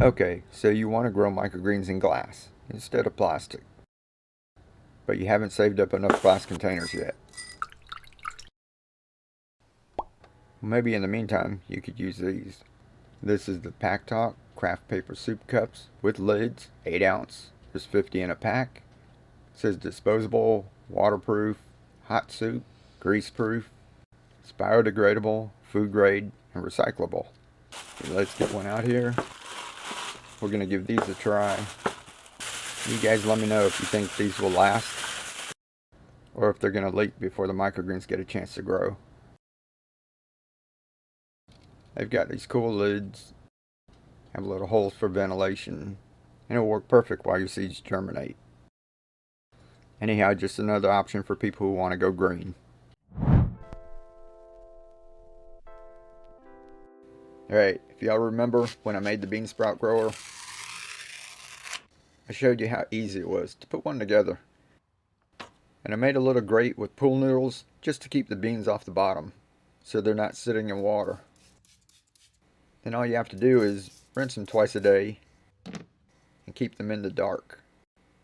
Okay, so you want to grow microgreens in glass instead of plastic, but you haven't saved up enough glass containers yet. Maybe in the meantime, you could use these. This is the Pack Talk craft paper soup cups with lids, 8 ounce. There's 50 in a pack. It says disposable, waterproof, hot soup, grease proof. It's biodegradable, food grade, and recyclable. Okay, let's get one out here. We're going to give these a try. You guys let me know if you think these will last or if they're going to leak before the microgreens get a chance to grow. They've got these cool lids, have little holes for ventilation, and it'll work perfect while your seeds germinate. Anyhow, just another option for people who want to go green. Alright, if y'all remember when I made the bean sprout grower, I showed you how easy it was to put one together. And I made a little grate with pool noodles just to keep the beans off the bottom so they're not sitting in water. Then all you have to do is rinse them twice a day and keep them in the dark.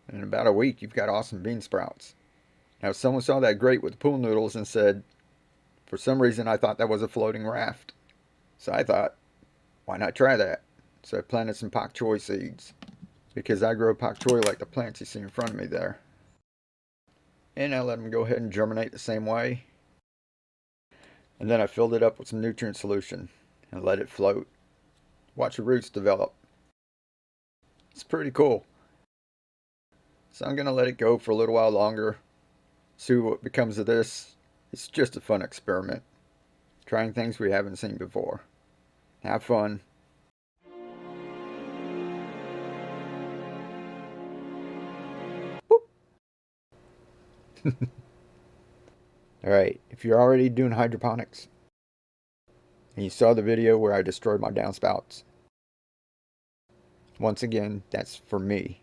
And in about a week you've got awesome bean sprouts. Now someone saw that grate with pool noodles and said, for some reason I thought that was a floating raft. So I thought, why not try that? So I planted some pak choi seeds, because I grow pak choi like the plants you see in front of me there. And I let them go ahead and germinate the same way. And then I filled it up with some nutrient solution and let it float. Watch the roots develop. It's pretty cool. So I'm going to let it go for a little while longer, see what becomes of this. It's just a fun experiment, trying things we haven't seen before. Have fun. Alright, if you're already doing hydroponics and you saw the video where I destroyed my downspouts, once again, that's for me,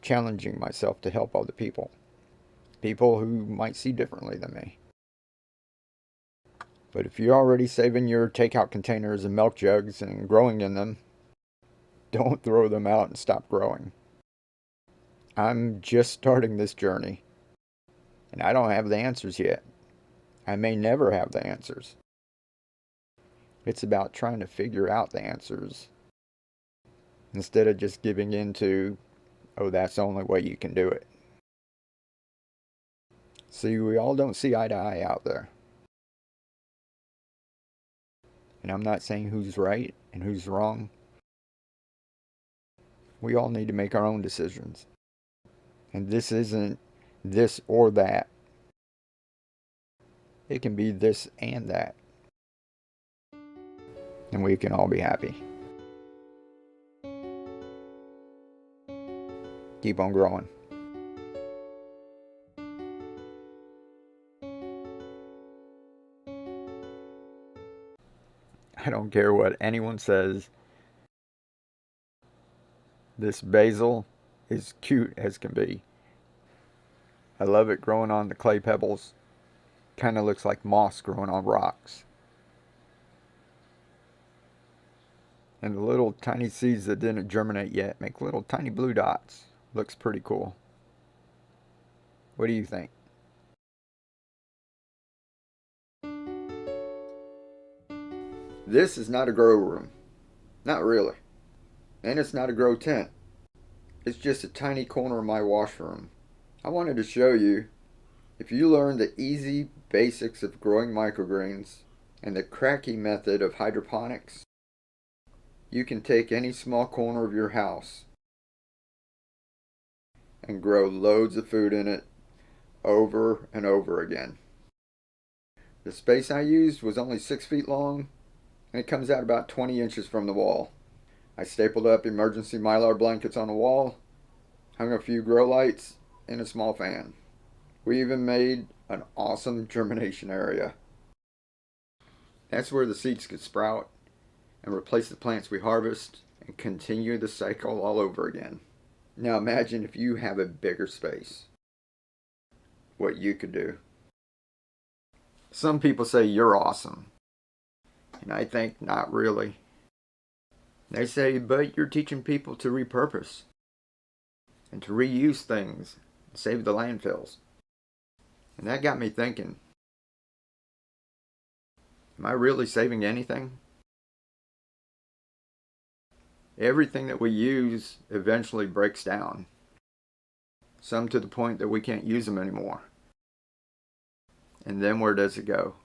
challenging myself to help other people. People who might see differently than me. But if you're already saving your takeout containers and milk jugs and growing in them, don't throw them out and stop growing. I'm just starting this journey, and I don't have the answers yet. I may never have the answers. It's about trying to figure out the answers instead of just giving in to, oh, that's the only way you can do it. See, we all don't see eye to eye out there. And I'm not saying who's right and who's wrong. We all need to make our own decisions. And this isn't this or that. It can be this and that. And we can all be happy. Keep on growing. I don't care what anyone says. This basil is cute as can be. I love it growing on the clay pebbles. Kind of looks like moss growing on rocks. And the little tiny seeds that didn't germinate yet make little tiny blue dots. Looks pretty cool. What do you think? This is not a grow room. Not really. And it's not a grow tent. It's just a tiny corner of my washroom. I wanted to show you, if you learn the easy basics of growing microgreens and the cracky method of hydroponics, you can take any small corner of your house and grow loads of food in it over and over again. The space I used was only 6 feet long, and it comes out about 20 inches from the wall. I stapled up emergency mylar blankets on the wall, hung a few grow lights, and a small fan. We even made an awesome germination area. That's where the seeds could sprout and replace the plants we harvest and continue the cycle all over again. Now imagine if you have a bigger space, what you could do. Some people say you're awesome, and I think not really. They say, but you're teaching people to repurpose and to reuse things, and save the landfills. And that got me thinking, am I really saving anything? Everything that we use eventually breaks down. Some to the point that we can't use them anymore. And then where does it go?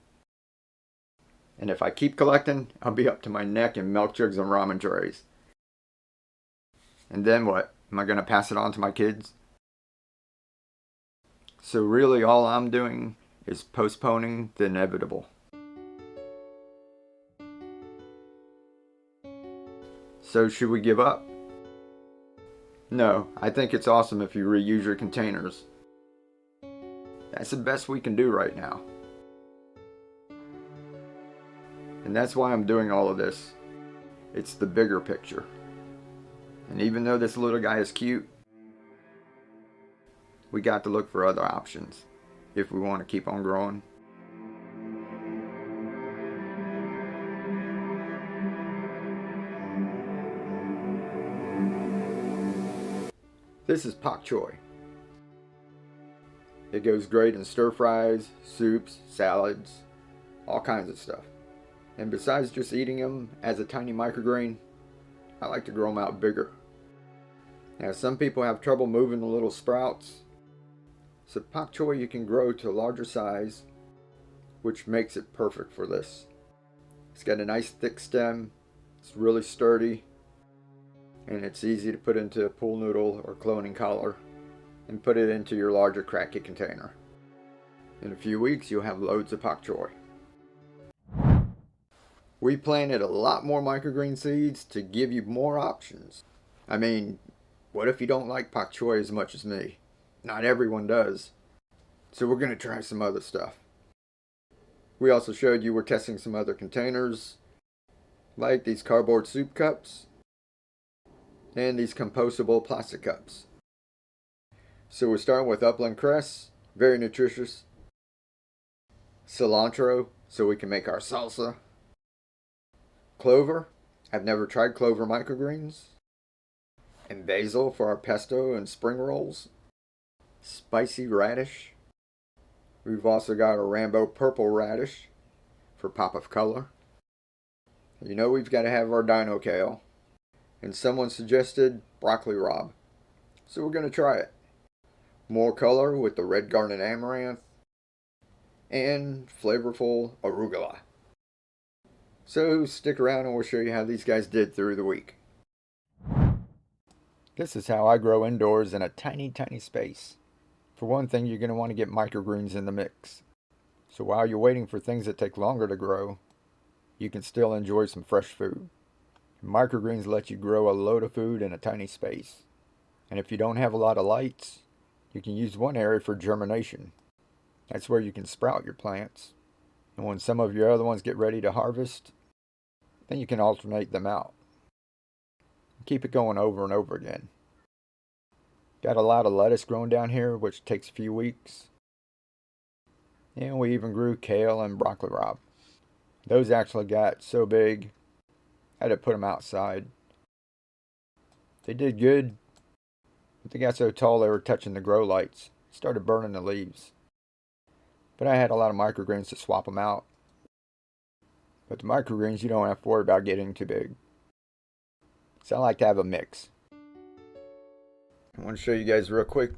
And if I keep collecting, I'll be up to my neck in milk jugs and ramen trays. And then what? Am I going to pass it on to my kids? So really all I'm doing is postponing the inevitable. So should we give up? No, I think it's awesome if you reuse your containers. That's the best we can do right now. And that's why I'm doing all of this. It's the bigger picture. And even though this little guy is cute, we got to look for other options if we want to keep on growing. This is pak choi. It goes great in stir fries, soups, salads, all kinds of stuff. And besides just eating them as a tiny microgreen, I like to grow them out bigger. Now some people have trouble moving the little sprouts, so pak choi you can grow to a larger size, which makes it perfect for this. It's got a nice thick stem, it's really sturdy, and it's easy to put into a pool noodle or cloning collar and put it into your larger cracky container. In a few weeks you'll have loads of pak choi. We planted a lot more microgreen seeds to give you more options. I mean, what if you don't like pak choi as much as me? Not everyone does. So we're going to try some other stuff. We also showed you we're testing some other containers, like these cardboard soup cups and these compostable plastic cups. So we're starting with upland cress, very nutritious. Cilantro, so we can make our salsa. Clover, I've never tried clover microgreens. And basil for our pesto and spring rolls. Spicy radish. We've also got a rainbow purple radish for pop of color. You know we've got to have our dino kale. And someone suggested broccoli rabe. So we're going to try it. More color with the red garnet amaranth. And flavorful arugula. So stick around and we'll show you how these guys did through the week. This is how I grow indoors in a tiny space. For one thing, you're going to want to get microgreens in the mix. So while you're waiting for things that take longer to grow, you can still enjoy some fresh food. Microgreens let you grow a load of food in a tiny space. And if you don't have a lot of lights, you can use one area for germination. That's where you can sprout your plants. And when some of your other ones get ready to harvest, then you can alternate them out. Keep it going over and over again. Got a lot of lettuce growing down here, which takes a few weeks. And we even grew kale and broccoli rabe. Those actually got so big, I had to put them outside. They did good, but they got so tall they were touching the grow lights. Started burning the leaves. But I had a lot of microgreens to swap them out. But the microgreens you don't have to worry about getting too big. So I like to have a mix. I want to show you guys real quick.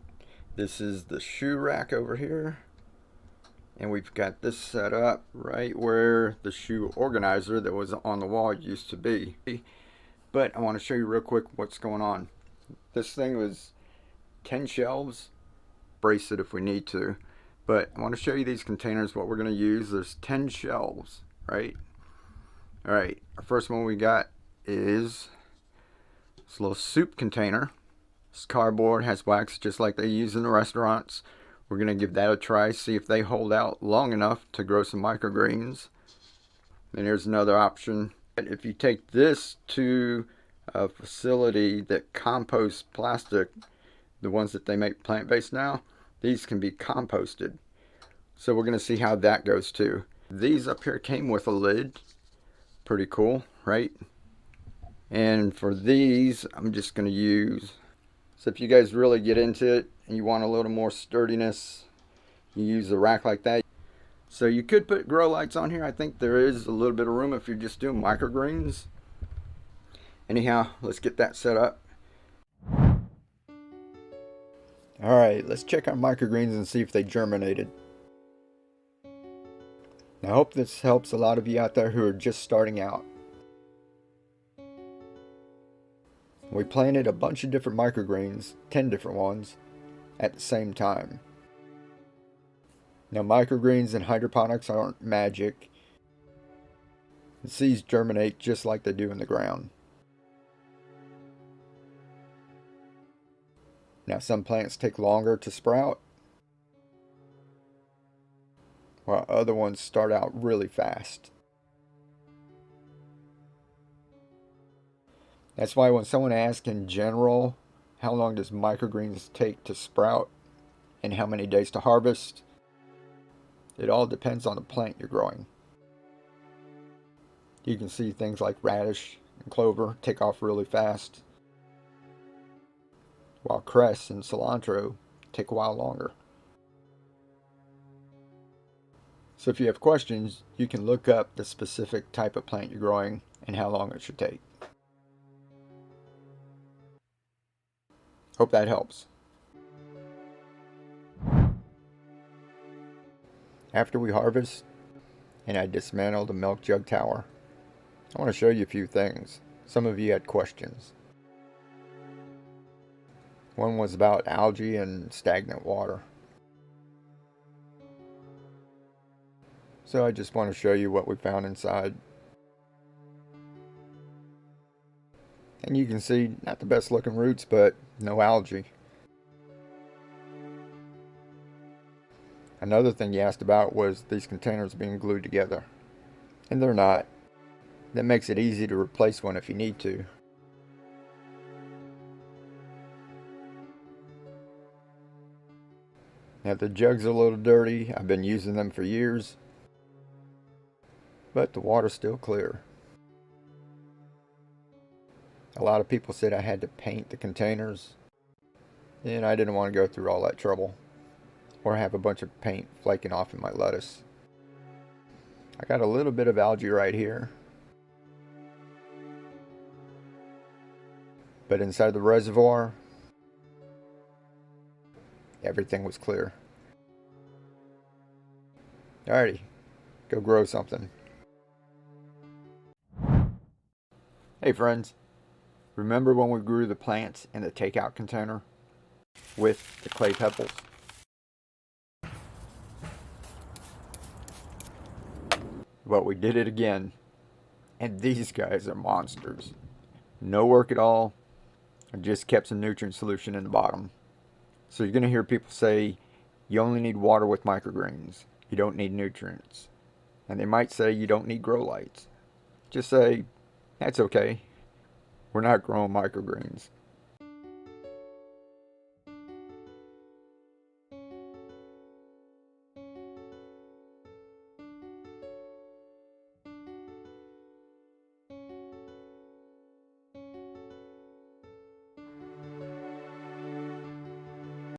This is the shoe rack over here. And we've got this set up right where the shoe organizer that was on the wall used to be. But I want to show you real quick what's going on. This thing was 10 shelves. Brace it if we need to. But I want to show you these containers, what we're going to use. There's 10 shelves, right? Alright, our first one we got is this little soup container. It's cardboard, has wax just like they use in the restaurants. We're going to give that a try, see if they hold out long enough to grow some microgreens. Then here's another option. If you take this to a facility that composts plastic, the ones that they make plant-based now, these can be composted. So we're going to see how that goes too. These up here came with a lid. Pretty cool, right? And for these, I'm just going to use, so if you guys really get into it and you want a little more sturdiness, you use a rack like that. So you could put grow lights on here. I think there is a little bit of room if you're just doing microgreens. Anyhow, let's get that set up. Alright, let's check our microgreens and see if they germinated. I hope this helps a lot of you out there who are just starting out. We planted a bunch of different microgreens, 10 different ones, at the same time. Now microgreens and hydroponics aren't magic. The seeds germinate just like they do in the ground. Now some plants take longer to sprout, while other ones start out really fast. That's why when someone asks in general, how long does microgreens take to sprout and how many days to harvest, it all depends on the plant you're growing. You can see things like radish and clover take off really fast, while cress and cilantro take a while longer. So if you have questions, you can look up the specific type of plant you're growing and how long it should take. Hope that helps. After we harvest and I dismantle the milk jug tower, I want to show you a few things. Some of you had questions. One was about algae and stagnant water. So I just want to show you what we found inside. And you can see, not the best looking roots, but no algae. Another thing you asked about was these containers being glued together. And they're not. That makes it easy to replace one if you need to. Now the jugs are a little dirty. I've been using them for years. But the water's still clear. A lot of people said I had to paint the containers, and I didn't want to go through all that trouble or have a bunch of paint flaking off in my lettuce. I got a little bit of algae right here, but inside the reservoir everything was clear. Alrighty, go grow something. Hey friends, remember when we grew the plants in the takeout container with the clay pebbles? Well, we did it again, and these guys are monsters. No work at all. I just kept some nutrient solution in the bottom. So you're going to hear people say, you only need water with microgreens. You don't need nutrients. And they might say you don't need grow lights. Just say, that's okay. We're not growing microgreens.